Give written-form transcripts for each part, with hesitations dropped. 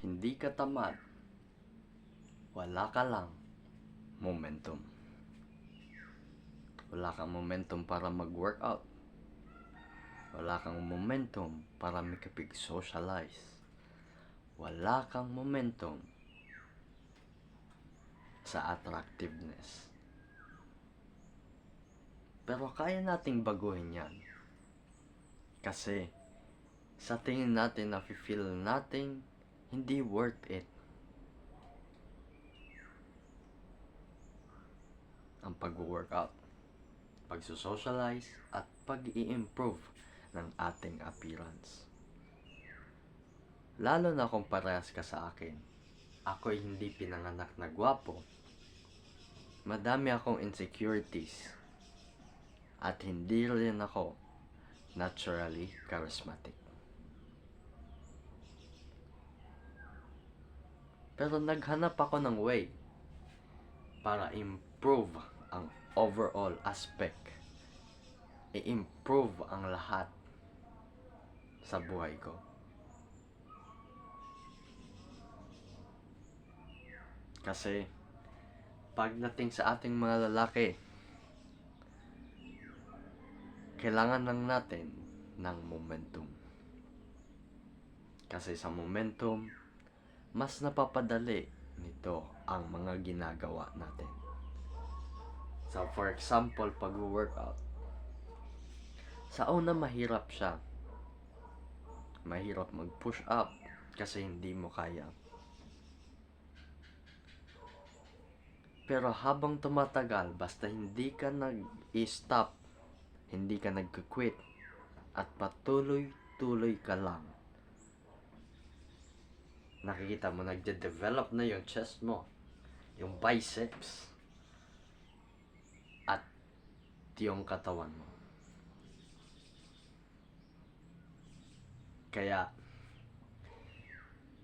hindi ka tamad, wala ka lang momentum. Wala kang momentum para mag-workout. Wala kang momentum para makipag-socialize. Wala kang momentum sa attractiveness. Pero kaya nating baguhin yan. Kasi sa tingin natin, nafe-feel natin hindi worth it ang pag-workout, pag-socialize, at pag-i-improve ng ating appearance. Lalo na kung parehas ka sa akin. Ako'y hindi pinanganak na gwapo. Madami akong insecurities. At hindi rin ako naturally charismatic. Pero naghanap ako ng way para improve ang overall aspect. I-improve ang lahat sa buhay ko. Kasi pagdating sa ating mga lalaki, kailangan lang natin ng momentum. Kasi sa momentum, mas napapadali nito ang mga ginagawa natin. So for example, pag-workout, sa una mahirap siya. Mahirap mag-push up kasi hindi mo kaya. Pero habang tumatagal, basta hindi ka nag-stop, hindi ka nag-quit, at patuloy-tuloy ka lang, nakikita mo nagde-develop na yung chest mo, yung biceps, at yung katawan mo. Kaya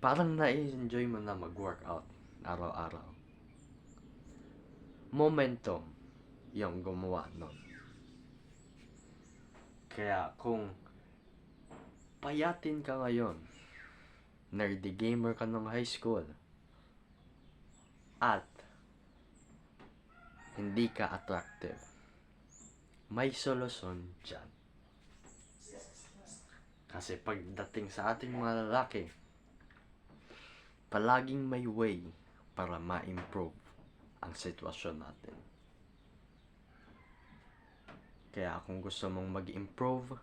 parang na-enjoy mo na mag-workout araw-araw. Momentum yung gumawa nun. Kaya kung payatin ka ngayon, nerdy gamer ka nung high school, at hindi ka attractive, may solusyon dyan. Kasi pagdating sa ating mga lalaki, palaging may way para ma-improve ang sitwasyon natin. Kaya kung gusto mong mag-improve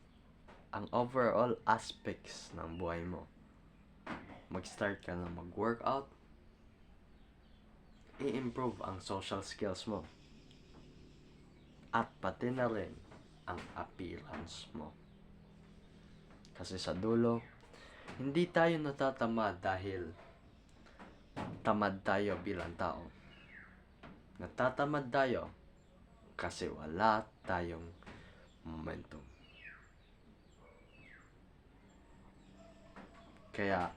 ang overall aspects ng buhay mo, mag-start ka na mag-workout, i-improve ang social skills mo, at pati na rin ang appearance mo. Kasi sa dulo, hindi tayo natatamad dahil tamad tayo bilang tao. Natatamad tayo kasi wala tayong momentum. Kaya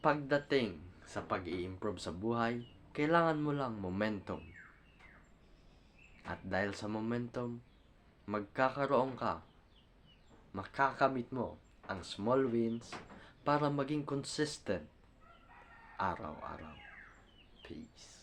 pagdating sa pag-i-improve sa buhay, kailangan mo lang momentum. At dahil sa momentum, magkakaroon ka, makakamit mo ang small wins para maging consistent araw-araw. Peace.